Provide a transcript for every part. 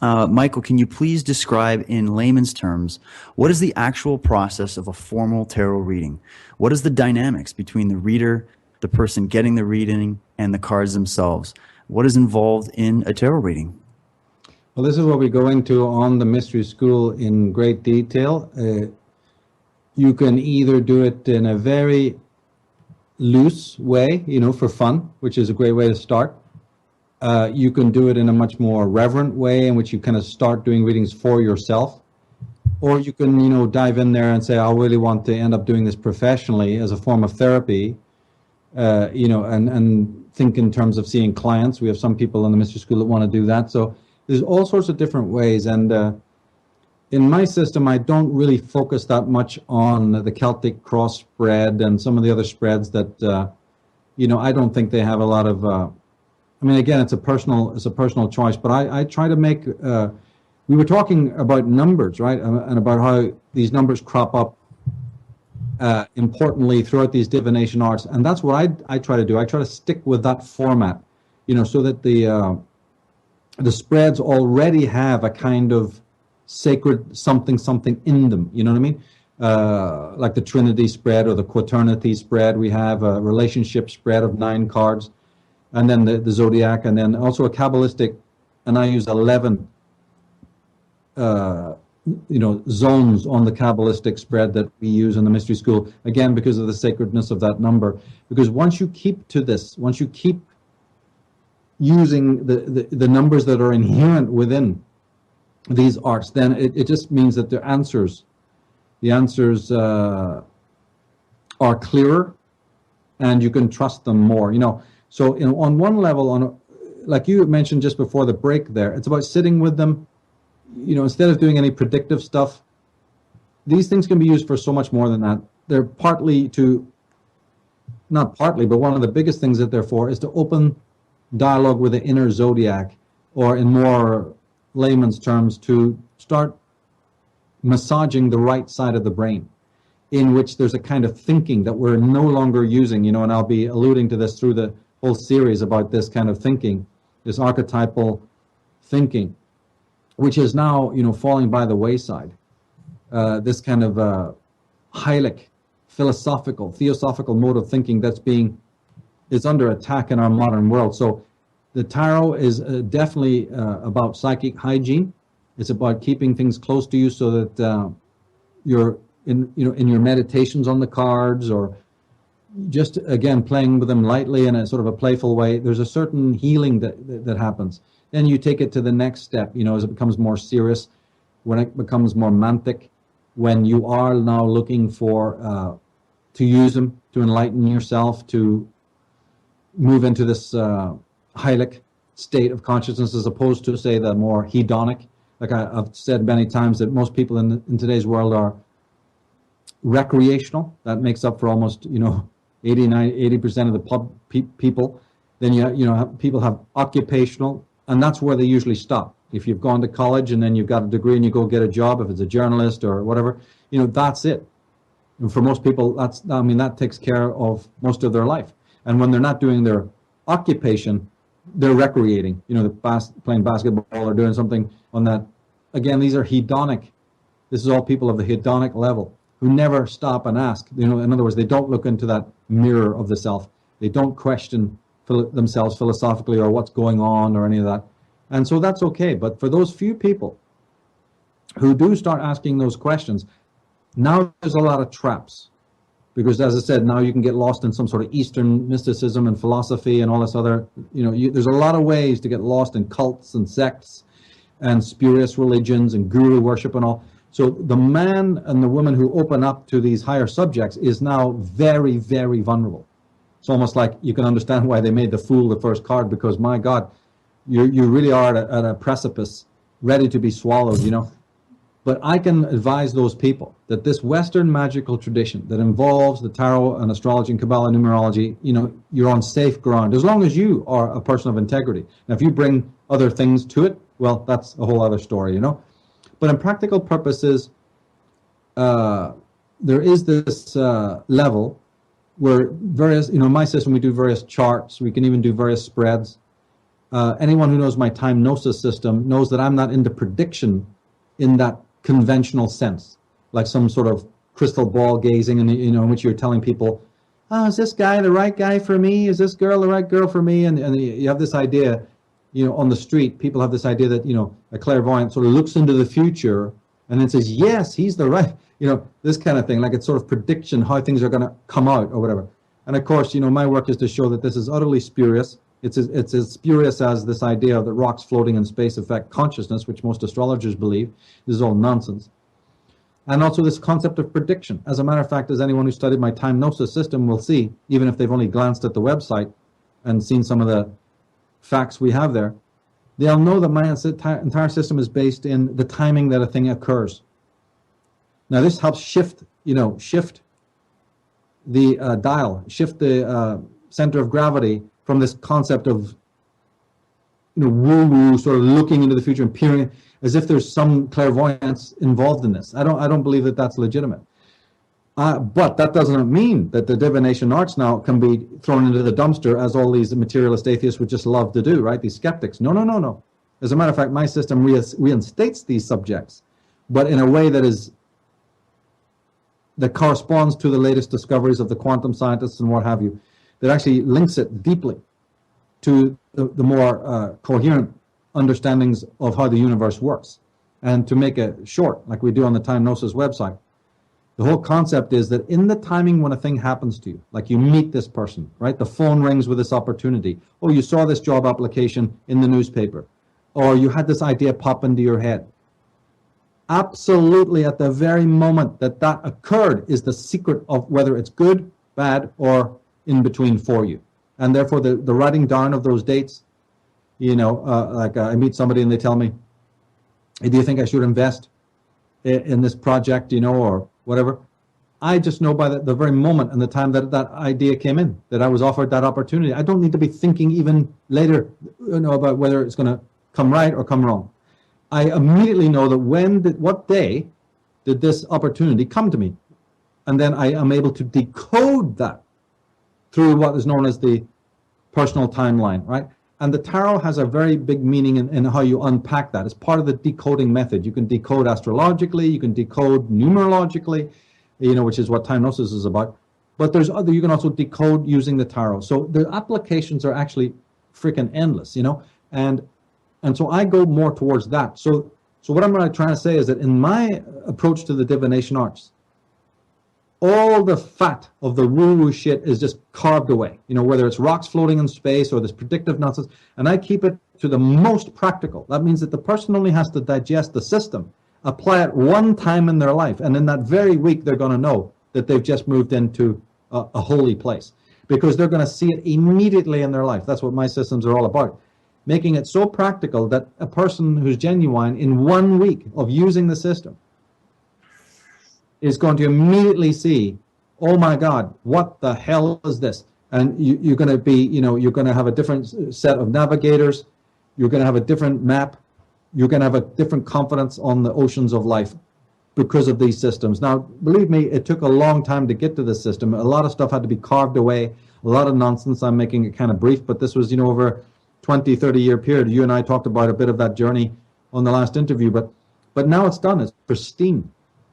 Michael, can you please describe in layman's terms what is the actual process of a formal tarot reading? What is the dynamics between the reader, the person getting the reading, and the cards themselves? What is involved in a tarot reading? Well, this is what we go into on the Mystery School in great detail. You can either do it in a very loose way, for fun, which is a great way to start. You can do it in a much more reverent way in which you kind of start doing readings for yourself. Or you can, dive in there and say, I really want to end up doing this professionally as a form of therapy, and think in terms of seeing clients. We have some people in the Mystery School that want to do that. So there's all sorts of different ways. And in my system, I don't really focus that much on the Celtic cross spread and some of the other spreads that, I don't think they have a lot of, again, it's a personal choice, but I try to make, we were talking about numbers, right? And about how these numbers crop up importantly throughout these divination arts. And that's what I try to do. I try to stick with that format, so that the spreads already have a kind of sacred something in them. You know what I mean? Like the Trinity spread or the Quaternity spread. We have a relationship spread of 9 cards, and then the Zodiac, and then also a Kabbalistic, and I use 11 zones on the Kabbalistic spread that we use in the Mystery School, again, because of the sacredness of that number. Because once you keep to this, once you keep using the numbers that are inherent within these arts, then it just means that the answers are clearer, and you can trust them more. So on one level, like you mentioned just before the break there, it's about sitting with them. Instead of doing any predictive stuff, these things can be used for so much more than that. They're not partly, but one of the biggest things that they're for is to open dialogue with the inner zodiac, or in more layman's terms, to start massaging the right side of the brain, in which there's a kind of thinking that we're no longer using, and I'll be alluding to this through the whole series about this kind of thinking, this archetypal thinking, which is now, falling by the wayside. This kind of Heilig, theosophical mode of thinking is under attack in our modern world. So the tarot is definitely about psychic hygiene. It's about keeping things close to you so that you're in your meditations on the cards, or just, again, playing with them lightly in a sort of a playful way. There's a certain healing that happens. Then you take it to the next step, as it becomes more serious, when it becomes more mantic, when you are now looking for to use them to enlighten yourself, to move into this Heilig state of consciousness, as opposed to, say, the more hedonic. Like I've said many times, that most people in today's world are recreational. That makes up for almost 80% of the people. Then people have occupational, and that's where they usually stop. If you've gone to college and then you've got a degree and you go get a job, if it's a journalist or whatever, that's it. And for most people, that takes care of most of their life. And when they're not doing their occupation, they're recreating. They're playing basketball or doing something on that. Again, these are hedonic. This is all people of the hedonic level who never stop and ask. In other words, they don't look into that mirror of the self. They don't question themselves philosophically or what's going on or any of that. And so that's okay. But for those few people who do start asking those questions, now there's a lot of traps. Because, as I said, now you can get lost in some sort of Eastern mysticism and philosophy and all this other, there's a lot of ways to get lost in cults and sects and spurious religions and guru worship and all. So the man and the woman who open up to these higher subjects is now very, very vulnerable. It's almost like you can understand why they made the Fool the first card, because, my God, you really are at a precipice, ready to be swallowed, But I can advise those people that this Western magical tradition that involves the tarot and astrology and Kabbalah numerology, you're on safe ground, as long as you are a person of integrity. Now, if you bring other things to it, well, that's a whole other story, But in practical purposes, there is this level where various, in my system, we do various charts. We can even do various spreads. anyone who knows my time gnosis system knows that I'm not into prediction in that conventional sense, like some sort of crystal ball gazing, and in which you're telling people, oh, is this guy the right guy for me? Is this girl the right girl for me? And you have this idea, on the street, people have this idea that, a clairvoyant sort of looks into the future and then says, yes, he's the right, this kind of thing, like it's sort of prediction, how things are going to come out or whatever. And of course, my work is to show that this is utterly spurious. It's as spurious as this idea of the rocks floating in space affect consciousness, which most astrologers believe. This is all nonsense. And also this concept of prediction. As a matter of fact, as anyone who studied my time gnosis system will see, even if they've only glanced at the website and seen some of the facts we have there, they'll know that my entire system is based in the timing that a thing occurs. Now this helps shift the dial, shift the center of gravity from this concept of woo-woo, sort of looking into the future and peering as if there's some clairvoyance involved in this. I don't believe that that's legitimate. But that doesn't mean that the divination arts now can be thrown into the dumpster, as all these materialist atheists would just love to do, right? These skeptics. No. As a matter of fact, my system reinstates these subjects, but in a way that corresponds to the latest discoveries of the quantum scientists and what have you, that actually links it deeply to the more coherent understandings of how the universe works. And to make it short, like we do on the Time Gnosis website, the whole concept is that in the timing when a thing happens to you, like you meet this person, right? The phone rings with this opportunity. Oh, you saw this job application in the newspaper. Or you had this idea pop into your head. Absolutely, at the very moment that occurred is the secret of whether it's good, bad, or in between for you. And therefore, the writing down of those dates, I meet somebody and they tell me, hey, do you think I should invest in this project, or whatever? I just know by the very moment and the time that idea came in, that I was offered that opportunity. I don't need to be thinking even later, about whether it's going to come right or come wrong. I immediately know that what day did this opportunity come to me? And then I am able to decode that through what is known as the personal timeline, right? And the tarot has a very big meaning in how you unpack that. It's part of the decoding method. You can decode astrologically, you can decode numerologically, which is what time gnosis is about. But you can also decode using the tarot. So the applications are actually freaking endless, and so I go more towards that. So what I'm really trying to say is that in my approach to the divination arts, all the fat of the woo-woo shit is just carved away, whether it's rocks floating in space or this predictive nonsense, and I keep it to the most practical. That means that the person only has to digest the system, apply it one time in their life, and in that very week they're going to know that they've just moved into a holy place, because they're going to see it immediately in their life. That's what my systems are all about. Making it so practical that a person who's genuine in 1 week of using the system is going to immediately see, oh my God, what the hell is this? And you're going to be, you're going to have a different set of navigators. You're going to have a different map. You're going to have a different confidence on the oceans of life because of these systems. Now, believe me, it took a long time to get to this system. A lot of stuff had to be carved away, a lot of nonsense. I'm making it kind of brief, but this was, over 20, 30-year period. You and I talked about a bit of that journey on the last interview, but now it's done. It's pristine,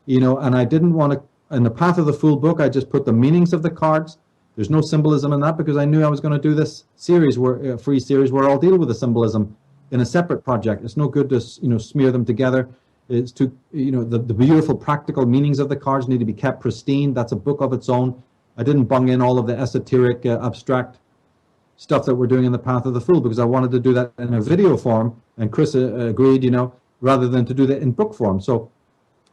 and I didn't want to, in the Path of the Fool book, I just put the meanings of the cards. There's no symbolism in that because I knew I was going to do this series, free series, where I'll deal with the symbolism in a separate project. It's no good to, smear them together. It's too, the beautiful practical meanings of the cards need to be kept pristine. That's a book of its own. I didn't bung in all of the esoteric, abstract stuff that we're doing in the Path of the Fool because I wanted to do that in a video form, and Chris agreed, rather than to do that in book form. So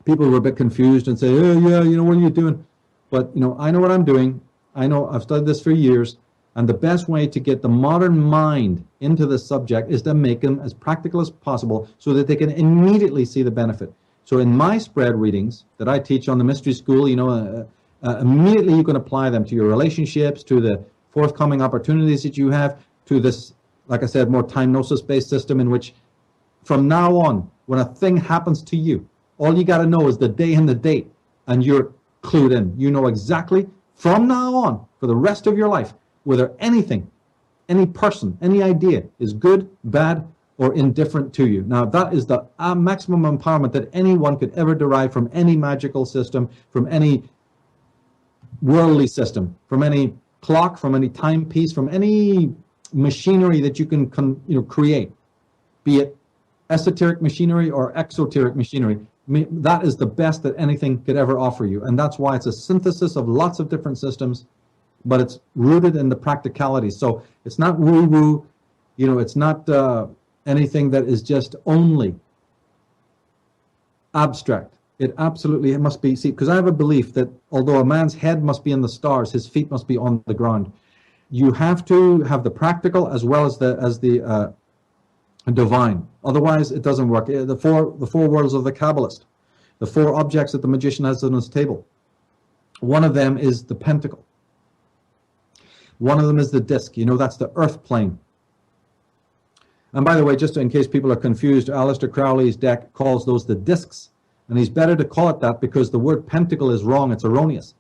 people were a bit confused and say, oh yeah, what are you doing? But I know what I'm doing. I know I've studied this for years, and the best way to get the modern mind into the subject is to make them as practical as possible so that they can immediately see the benefit. So in my spread readings that I teach on the Mystery School, immediately you can apply them to your relationships, to the forthcoming opportunities that you have, to this, like I said, more time gnosis based system in which from now on, when a thing happens to you, all you got to know is the day and the date, and you're clued in. You know exactly from now on for the rest of your life whether anything any person, any idea is good, bad, or indifferent to you. Now, that is the maximum empowerment that anyone could ever derive from any magical system, from any worldly system, from any clock, from any timepiece, from any machinery that you can create, be it esoteric machinery or exoteric machinery. That is the best that anything could ever offer you. And that's why it's a synthesis of lots of different systems, but it's rooted in the practicality. So it's not woo-woo, it's not anything that is just only abstract. It must be, because I have a belief that although a man's head must be in the stars, his feet must be on the ground. You have to have the practical as well as the divine. Otherwise, it doesn't work. The four worlds of the Kabbalist, the four objects that the magician has on his table. One of them is the pentacle. One of them is the disc. That's the earth plane. And by the way, just in case people are confused, Aleister Crowley's deck calls those the discs. And he's better to call it that because the word pentacle is wrong. It's erroneous.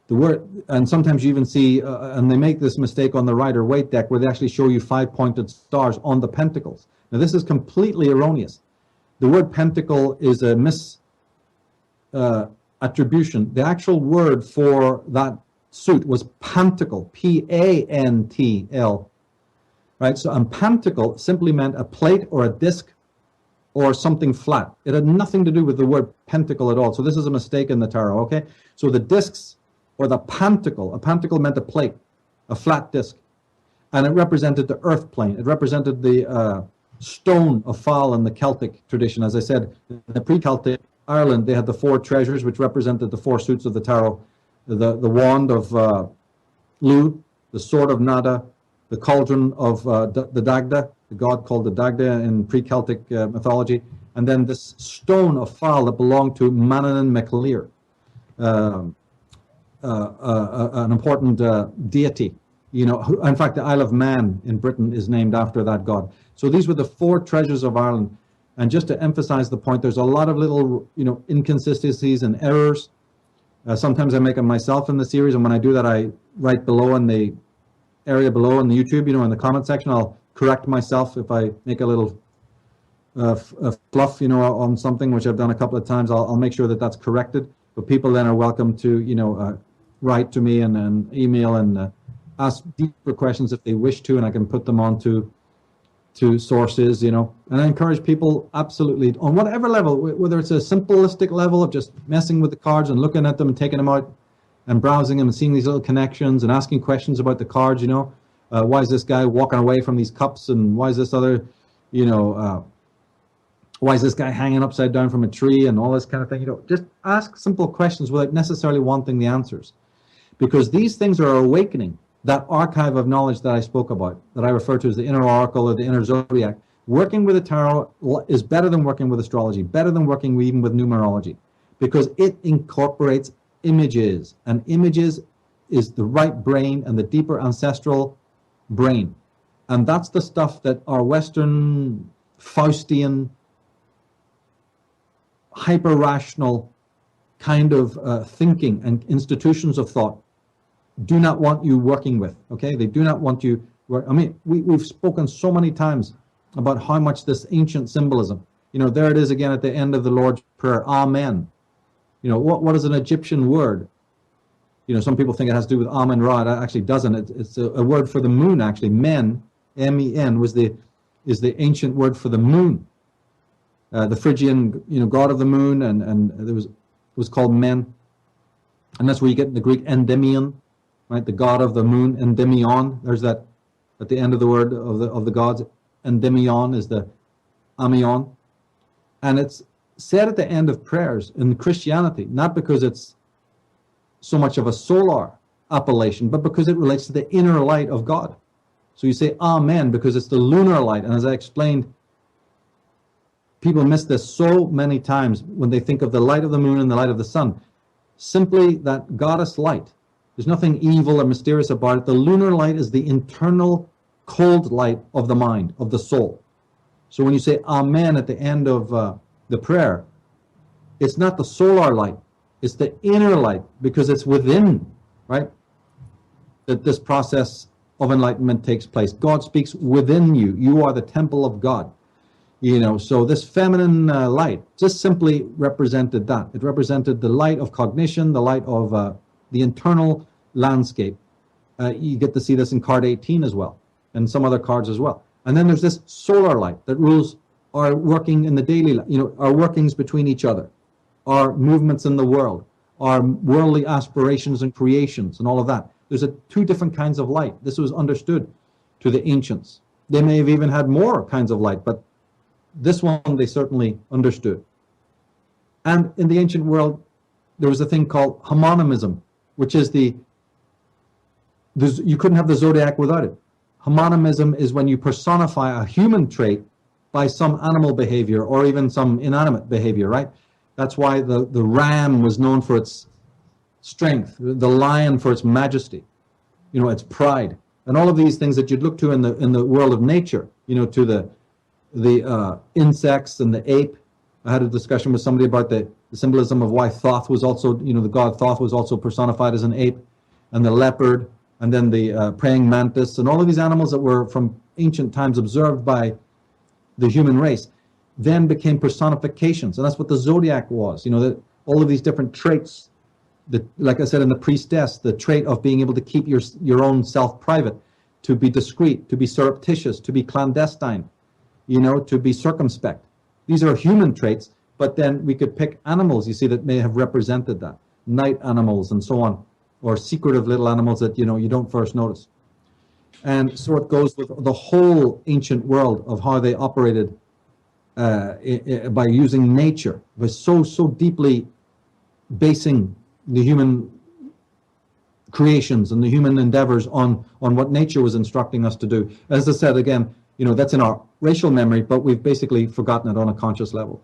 The word, and sometimes you even see, and they make this mistake on the Rider-Waite deck where they actually show you 5-pointed stars on the pentacles. Now, this is completely erroneous. The word pentacle is a misattribution. The actual word for that suit was pantacle, P-A-N-T-L. Right? So, and pantacle simply meant a plate or a disc or something flat. It had nothing to do with the word pentacle at all. So this is a mistake in the tarot, okay? So the discs, or the pantacle, a pantacle meant a plate, a flat disc, and it represented the earth plane. It represented the stone of Fal in the Celtic tradition. As I said, in the pre-Celtic Ireland, they had the 4 treasures, which represented the 4 suits of the tarot. The wand of Lu, the sword of Nada, the cauldron of the Dagda, the god called the Dagda in pre-Celtic mythology, and then this stone of Fal that belonged to Manannán mac Lir, an important deity. In fact, the Isle of Man in Britain is named after that god. So these were the 4 treasures of Ireland. And just to emphasize the point, there's a lot of little, inconsistencies and errors. Sometimes I make them myself in the series, and when I do that, I write below in the area below in the YouTube, in the comment section, I'll correct myself if I make a little fluff, on something, which I've done a couple of times. I'll make sure that that's corrected. But people then are welcome to, write to me and email and ask deeper questions if they wish to, and I can put them on to sources, And I encourage people absolutely on whatever level, whether it's a simplistic level of just messing with the cards and looking at them and taking them out and browsing them and seeing these little connections and asking questions about the cards, why is this guy walking away from these cups, and why is this other, why is this guy hanging upside down from a tree, and all this kind of thing. Just ask simple questions without necessarily wanting the answers, because these things are awakening that archive of knowledge that I spoke about, that I refer to as the inner oracle or the inner zodiac. Working with the tarot is better than working with astrology, better than working even with numerology, because it incorporates images, and images is the right brain and the deeper ancestral brain. And that's the stuff that our Western Faustian hyper-rational kind of thinking and institutions of thought do not want you working with, okay? They do not want you we've spoken so many times about how much this ancient symbolism, there it is again at the end of the Lord's Prayer, Amen. What is an Egyptian word? Some people think it has to do with Amen Ra. It actually doesn't. It's a word for the moon, actually. Men, M-E-N, is the ancient word for the moon. The Phrygian, god of the moon, and there was called Men. And that's where you get the Greek Endymion, right? The god of the moon, Endymion. There's that at the end of the word of the gods. Endymion is the Amion. And it's said at the end of prayers in Christianity, not because it's so much of a solar appellation, but because it relates to the inner light of God. So you say Amen because it's the lunar light. And as I explained, people miss this so many times when they think of the light of the moon and the light of the sun. Simply that goddess light. There's nothing evil or mysterious about it. The lunar light is the internal cold light of the mind, of the soul. So when you say Amen at the end of the prayer, it's not the solar light, it's the inner light, because it's within, right, that this process of enlightenment takes place. God speaks within you. You are the temple of God. So this feminine light just simply represented that. It represented the light of cognition, the light of the internal landscape. You get to see this in card 18 as well, and some other cards as well. And then there's this solar light that rules our working in the daily, our workings between each other, our movements in the world, our worldly aspirations and creations and all of that. There's two different kinds of light. This was understood to the ancients. They may have even had more kinds of light, but this one they certainly understood. And in the ancient world, there was a thing called homonymism, which is you couldn't have the zodiac without it. Homonymism is when you personify a human trait by some animal behavior or even some inanimate behavior, right? That's why the ram was known for its strength, the lion for its majesty, its pride, and all of these things that you'd look to in the world of nature, to the insects and the ape. I had a discussion with somebody about the symbolism of why Thoth was also, the god Thoth was also personified as an ape, and the leopard, and then the praying mantis, and all of these animals that were from ancient times observed by the human race, then became personifications. And that's what the zodiac was, that all of these different traits, like I said in the priestess, the trait of being able to keep your own self private, to be discreet, to be surreptitious, to be clandestine, to be circumspect. These are human traits, but then we could pick animals, you see, that may have represented that. Night animals and so on, or secretive little animals that, you don't first notice. And so it goes with the whole ancient world of how they operated by using nature, by so deeply basing the human creations and the human endeavors on what nature was instructing us to do. As I said, again, that's in our racial memory, but we've basically forgotten it on a conscious level.